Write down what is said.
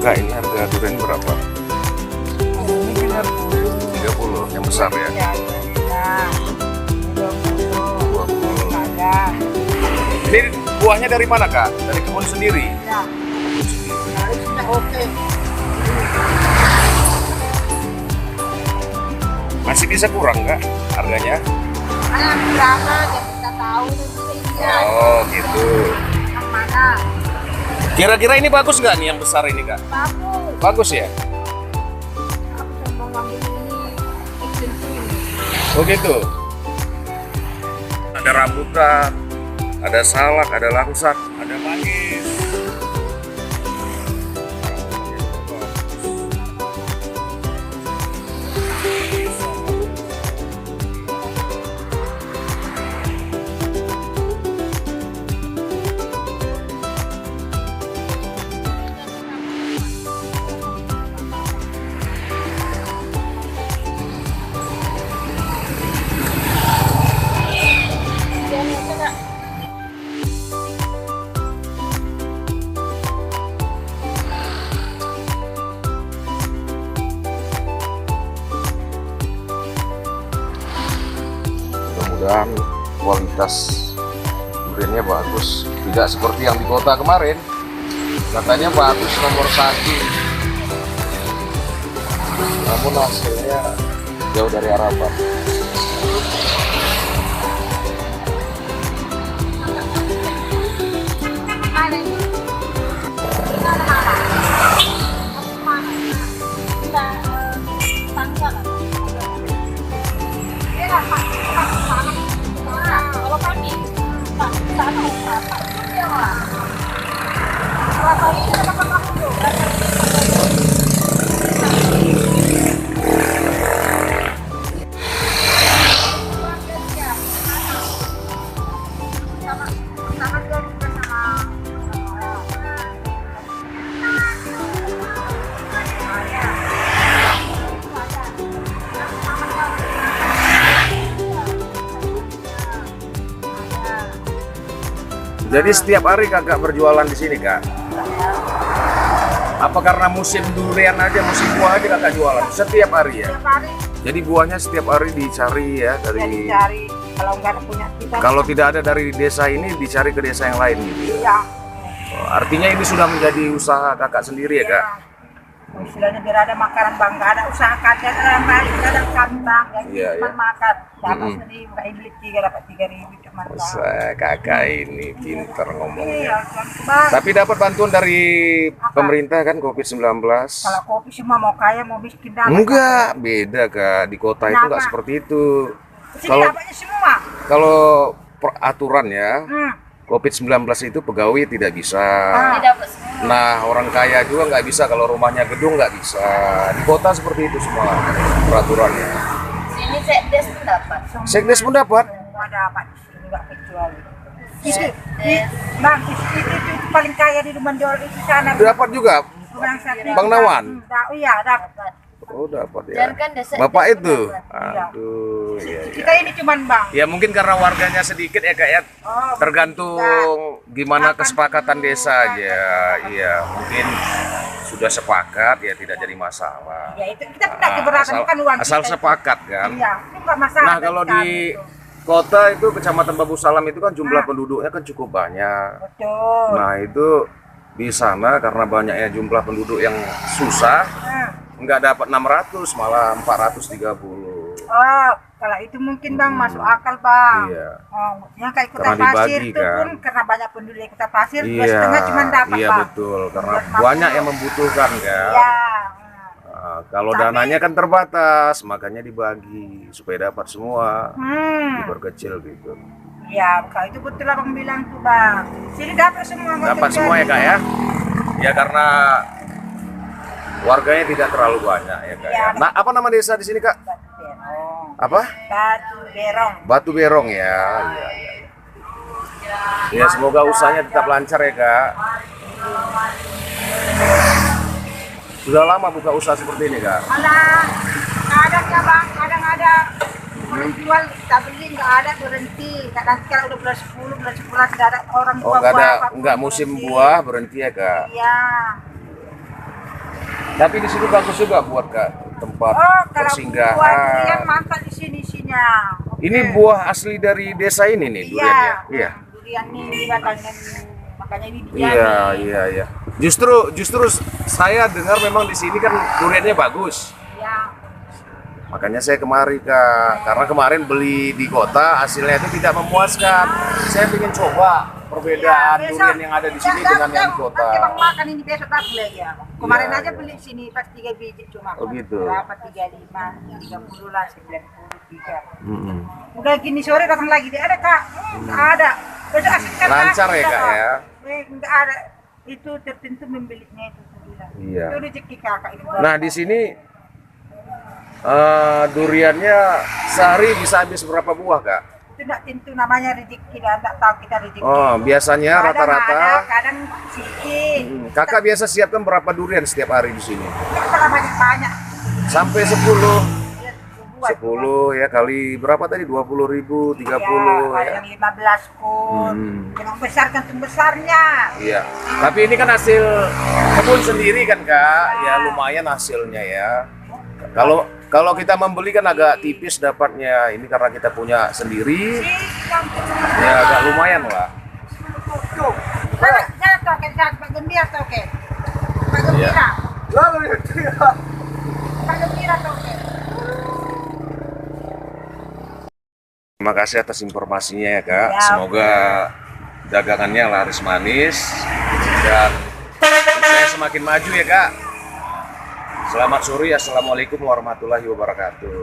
Kak, ini harga durian berapa? Ini 30. 30, yang besar ya? Ya, ini 20. 20. Ada. Ini buahnya dari mana, Kak? Dari kebun sendiri? Ya, hari sudah oke. Masih bisa kurang, Kak, harganya? Ada berapa yang kita tahu ini. Oh, gitu. Yang mana? Kira-kira ini bagus nggak nih yang besar ini, Kak? Bagus. Bagus ya? Aku sama ngambil ini ekstensi. Oh gitu. Ada rambutan, ada salak, ada langsak, ada manggis. Mudah-mudahan kualitas duriannya bagus, tidak seperti yang di kota kemarin. Katanya bagus nomor 1, namun hasilnya jauh dari harapan. Mana ini? Ini ada mana? Aku mana? Kita tangga kan? Ini lah, Pak. Kalau pagi, Pak, sana, Pak. Dia lah. Kalau pagi, kita makan aku tuh. Jadi setiap hari Kakak berjualan di sini, Kak? Apa karena musim durian aja, musim buah aja Kakak jualan? Setiap hari ya? Setiap hari Jadi buahnya setiap hari dicari ya jadi dari. cari. Kalau nggak ada punya kita. Kalau tidak ada dari desa ini, dicari ke desa yang lain gitu ya? Iya. Oh, artinya ini sudah menjadi usaha Kakak sendiri ya, Kak? Istilahnya biar ada makanan bang, nggak ada usaha kacang dalam hal ini ada kantang yang Iya, cuma iya. makan dapat Mm-mm. 1.000 nggak beli 3 dapat 3.000 cuma Kakak ini pinter iya ngomongnya. Bang. Tapi dapat bantuan dari pemerintah kan COVID-19? Kalau kopi semua mau kaya mau miskin dapat. Enggak, beda Kak. Di kota itu Kenapa? nggak seperti itu. Sini Kalau dapatnya semua. kalau peraturan ya, Hmm. COVID-19 itu pegawai tidak bisa. Ini dapat semua. Nah, orang kaya juga nggak bisa, kalau rumahnya gedung nggak bisa. Di kota seperti itu semua peraturannya. Sini sekdes pun dapat. Sekdes pun dapat? Semua dapat di sini nggak kecuali. Bang, itu paling kaya di rumah Jol itu sana. Dapat juga. Bang Satria. Bang Nawan? Iya, dapat. Oh, dapat ya. kan desa Bapak itu? Iya. Aduh, iya, iya. Kita ini cuman bang. Ya mungkin karena warganya sedikit ya Kak ya. Oh, Tergantung gimana kesepakatan desa aja. Iya, mungkin sudah sepakat ya tidak jadi masalah. Ya itu kita tidak keberatan asal, kan uang asal kita. sepakat kan. Iya, itu nggak masalah. Nah, kalau bagi kami di itu. kota itu Kecamatan Babu Salam itu kan jumlah penduduknya kan cukup banyak. Betul. Nah, itu di sana karena banyaknya jumlah penduduk yang susah, nggak dapat 600 malah 430. Oh, kalau itu mungkin bang masuk akal bang. Iya. Oh, yang kayak Kota Karena Pasir dibagi, itu pun kan. karena banyak penduduk di Kota Pasir, Iya, 2,5 cuma dapat iya bang. betul karena Buat makan. banyak yang membutuhkan kan. Iya. Nah, kalau Tapi- dananya kan terbatas, makanya dibagi supaya dapat semua, diperkecil gitu. Ya, kalau itu betul abang bilang tuh bang. Sini dapat semua. nggak Dapat semua ya terjadi. Kak ya? Ya karena warganya tidak terlalu banyak ya Kak ya. Iya. Nah, apa nama desa di sini Kak? Batu Berong. Apa? Batu Berong. Batu Berong ya. Iya, iya. Ya semoga usahanya tetap lancar ya Kak. Sudah lama buka usaha seperti ini Kak? Kadang ya bang, kadang ada orang jual kita beli nggak ada berhenti. Kadang sekarang udah bulan 10, bulan 11 nggak ada orang Oh jual nggak ada, apapun nggak musim berhenti. buah berhenti ya Kak? Iya. Tapi di sini bagus juga buat Kak tempat Oh, kalau buah durian persinggahan. mantap di sini isinya. Oke. Ini buah asli dari desa ini nih duriannya. Iya. Durian ini batangnya makanya ini Iya, iya, iya. Justru saya dengar memang di sini kan duriannya bagus. Iya. Makanya saya kemari Kak, karena kemarin beli di kota hasilnya itu tidak memuaskan. Saya ingin coba perbedaan Iya, durian yang ada di sini dengan yang di kota. Nanti bang makan ini besok aku lagi ya. Kemarin Iya, aja iya. beli sini pas 3 biji cuma. Oh, gitu. Berapa 35, 30 lah 93. Mm-mm. Udah gini sore datang lagi dia ada Kak. Ada. Besok asik kan, Lancar ya, Kak? Kak, ya? Enggak ada. Itu tertentu membelinya itu sembilan. Iya. Itu rezeki Kakak ini. Nah di sini duriannya sehari bisa habis berapa buah Kak? Itu enggak tentu namanya rezeki dan enggak tahu kita rezeki. Oh biasanya Kadang ada, rata-rata. kadang sedikit. Kakak biasa siapkan berapa durian setiap hari di sini? Enggak pernah banyak-banyak. Sampai 10. Ya, buat. 10 ya kali berapa tadi? 20.000, 30 Ada ya. yang 15 pun. Yang besar tentu besarnya. Iya. Tapi ini kan hasil kebun sendiri kan Kak. Ya lumayan hasilnya ya. Kalau kita membeli kan agak tipis dapatnya. Ini karena kita punya sendiri. Ya agak lumayan lah. Tuh. Saya toke, Pak Gembira toke. Pak Gembira. Pak Gembira toke. Terima kasih atas informasinya ya Kak. Ya. Semoga dagangannya laris manis dan sukses semakin maju ya Kak. Selamat sore, assalamualaikum warahmatullahi wabarakatuh.